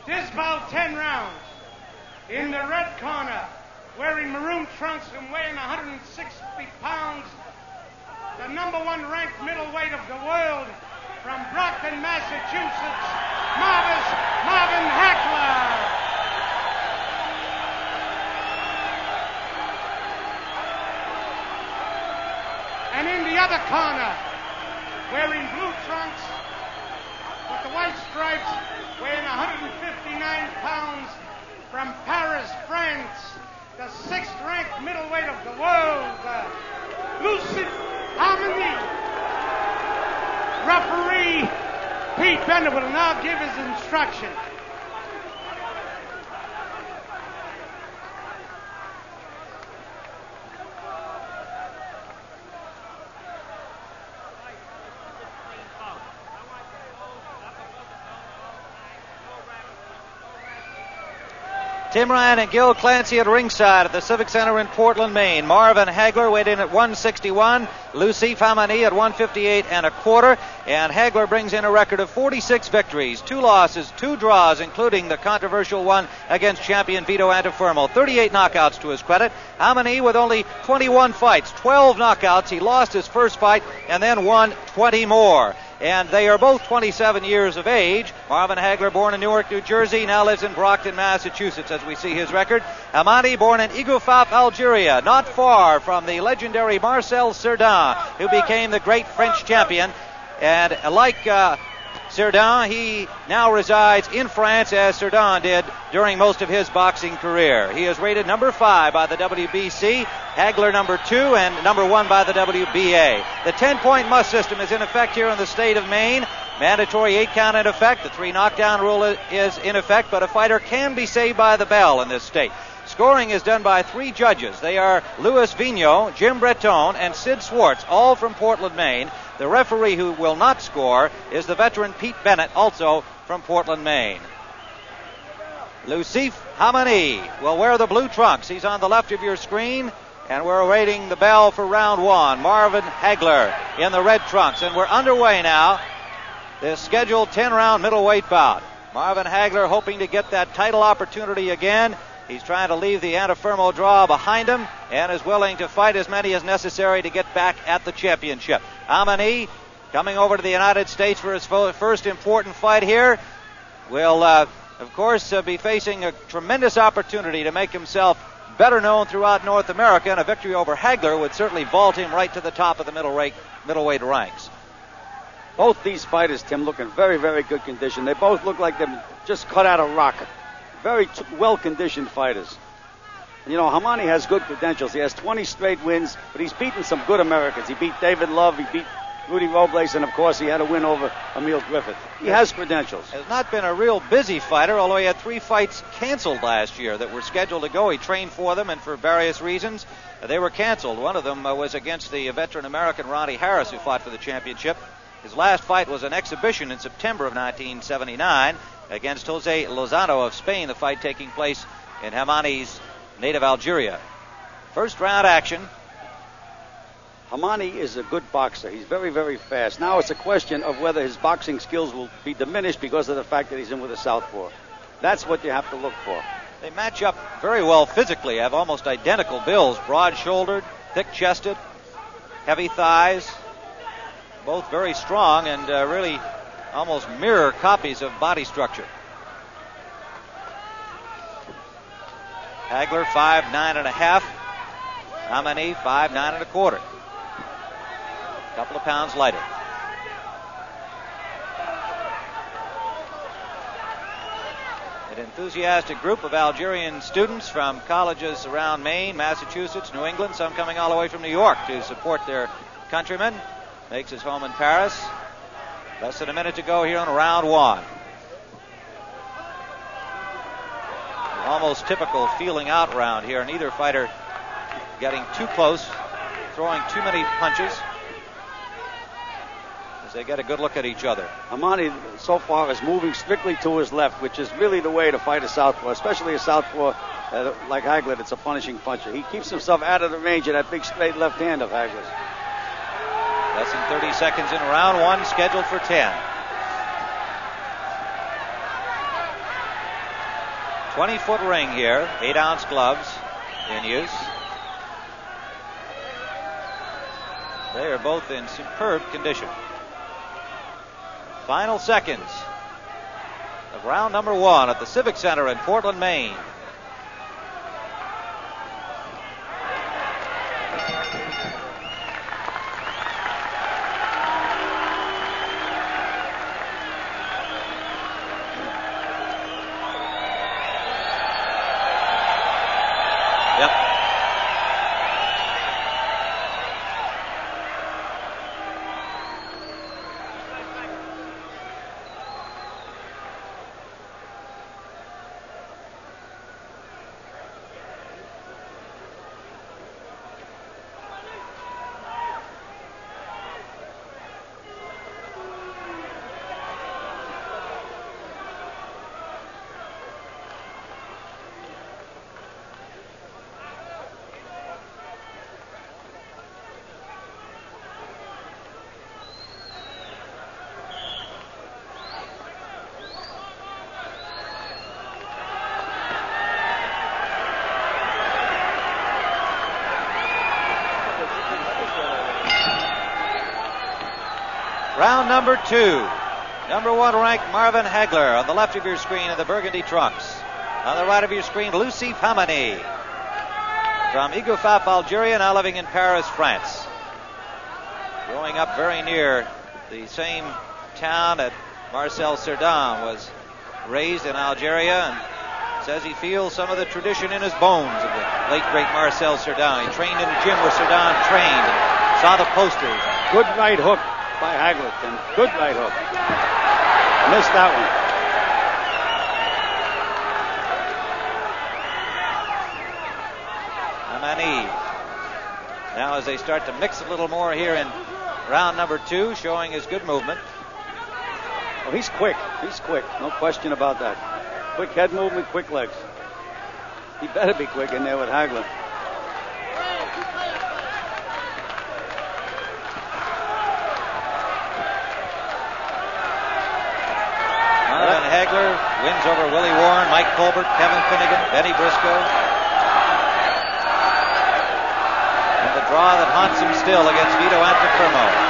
This bout 10 rounds. In the red corner, wearing maroon trunks and weighing 160 pounds, the #1 ranked middleweight of the world, from Brockton, Massachusetts, Marvin Hagler. And in the other corner, wearing blue trunks with the white stripes, weighing 159 pounds, from Paris, France, the 6th-ranked middleweight of the world, Loucif Hamani. Referee Pete Bender will now give his instruction. Tim Ryan and Gil Clancy at ringside at the Civic Center in Portland, Maine. Marvin Hagler weighed in at 161. Loucif Hamani at 158 1/4. And Hagler brings in a record of 46 victories, 2 losses, 2 draws, including the controversial one against champion Vito Antuofermo. 38 knockouts to his credit. Hamani with only 21 fights, 12 knockouts. He lost his first fight and then won 20 more. And they are both 27 years of age. Marvin Hagler, born in Newark, New Jersey, now lives in Brockton, Massachusetts, as we see his record. Hamani, born in Igufaf, Algeria, not far from the legendary Marcel Cerdan, who became the great French champion. And like Cerdan, he now resides in France, as Cerdan did during most of his boxing career. He is rated number 5 by the WBC, Hagler number 2, and number 1 by the WBA. The 10-point must system is in effect here in the state of Maine. Mandatory 8 count in effect. The 3 knockdown rule is in effect, but a fighter can be saved by the bell in this state. Scoring is done by 3 judges. They are Louis Vigneault, Jim Breton, and Sid Swartz, all from Portland, Maine. The referee who will not score is the veteran Pete Bennett, also from Portland, Maine. Loucif Hamani will wear the blue trunks. He's on the left of your screen, and we're awaiting the bell for round 1. Marvin Hagler in the red trunks, and we're underway now. This scheduled 10-round middleweight bout. Marvin Hagler hoping to get that title opportunity again. He's trying to leave the Antuofermo draw behind him and is willing to fight as many as necessary to get back at the championship. Hamani, coming over to the United States for his first important fight here, will, of course, be facing a tremendous opportunity to make himself better known throughout North America, and a victory over Hagler would certainly vault him right to the top of the middleweight ranks. Both these fighters, Tim, look in very, very good condition. They both look like they're just cut out of rock. Very well-conditioned fighters. And, you know, Hamani has good credentials. He has 20 straight wins, but he's beaten some good Americans. He beat David Love, he beat Rudy Robles, and, of course, he had a win over Emil Griffith. He has credentials. Has not been a real busy fighter, although he had 3 fights canceled last year that were scheduled to go. He trained for them, and for various reasons, they were canceled. One of them was against the veteran American Ronnie Harris, who fought for the championship. His last fight was an exhibition in September of 1979 against Jose Lozano of Spain, the fight taking place in Hamani's native Algeria. First round action. Hamani is a good boxer. He's very, very fast. Now it's a question of whether his boxing skills will be diminished because of the fact that he's in with a southpaw. That's what you have to look for. They match up very well physically, have almost identical builds, broad-shouldered, thick-chested, heavy thighs, both very strong and really almost mirror copies of body structure. Hagler 5'9 1/2. Hamani 5'9 1/4. A couple of pounds lighter. An enthusiastic group of Algerian students from colleges around Maine, Massachusetts, New England, some coming all the way from New York to support their countrymen. Makes his home in Paris. Less than a minute to go here in round 1. Almost typical feeling out round here. Neither fighter getting too close, throwing too many punches, as they get a good look at each other. Hamani so far is moving strictly to his left, which is really the way to fight a southpaw, especially a southpaw like Hagler that's a punishing puncher. He keeps himself out of the range of that big straight left hand of Hagler's. Less than 30 seconds in round 1, scheduled for 10. 20-foot ring here, 8-ounce gloves in use. They are both in superb condition. Final seconds of round number 1 at the Civic Center in Portland, Maine. Round number 2. Number 1 ranked Marvin Hagler on the left of your screen in the burgundy trunks. On the right of your screen, Loucif Hamani from Igoufaf, Algeria, now living in Paris, France. Growing up very near the same town that Marcel Cerdan was raised in Algeria, and says he feels some of the tradition in his bones of the late, great Marcel Cerdan. He trained in the gym where Cerdan trained and saw the posters. Good right hook by Hagler, Tim. Good right hook. Missed that one. Hamani. Now as they start to mix a little more here in round number 2, showing his good movement. Oh, he's quick. He's quick. No question about that. Quick head movement, quick legs. He better be quick in there with Hagler. Marvin Hagler wins over Willie Warren, Mike Colbert, Kevin Finnegan, Benny Briscoe. And the draw that haunts him still against Vito Antuofermo.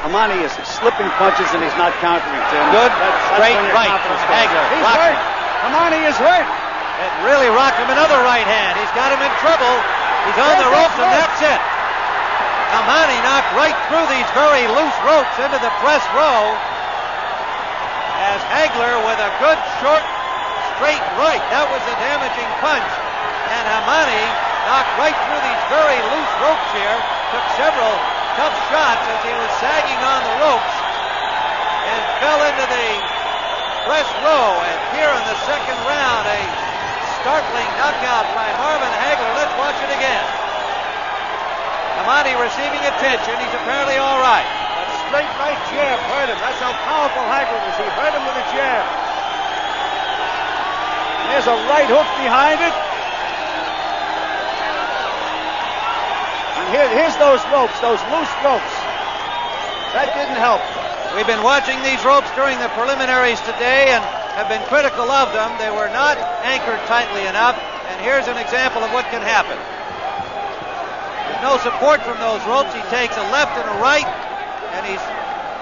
Hamani is slipping punches and he's not countering, Tim. Good straight right from Hagler. He's hurt. Hamani is hurt. It really rocked him. Another right hand. He's got him in trouble. He's on the ropes, and that's it. Hamani knocked right through these very loose ropes into the press row as Hagler with a good short straight right. That was a damaging punch. And Hamani knocked right through these very loose ropes here. Took several tough shots as he was sagging on the ropes and fell into the press row. And here in the second round, a startling knockout by Marvin Hagler. Let's watch it again. Hamani receiving attention. He's apparently all right. That straight right jab hurt him. That's how powerful Hagler was. He hurt him with a jab. There's a right hook behind it. And here's those ropes, those loose ropes. That didn't help. We've been watching these ropes during the preliminaries today and have been critical of them. They were not anchored tightly enough, and here's an example of what can happen. There's no support from those ropes. He takes a left and a right, and he's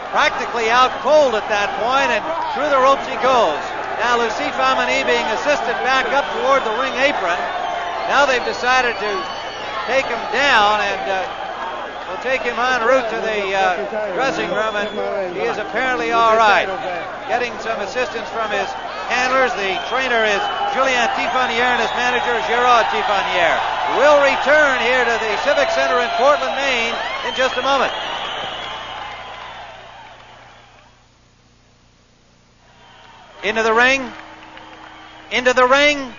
practically out cold at that point, and through the ropes he goes. Now Loucif Hamani being assisted back up toward the ring apron. Now they've decided to take him down, and will take him en route to the dressing room, and he is apparently all right. Getting some assistance from his handlers. The trainer is Julien Tifanier, and his manager is Gerard Tifanier. We'll return here to the Civic Center in Portland, Maine in just a moment. Into the ring. Into the ring.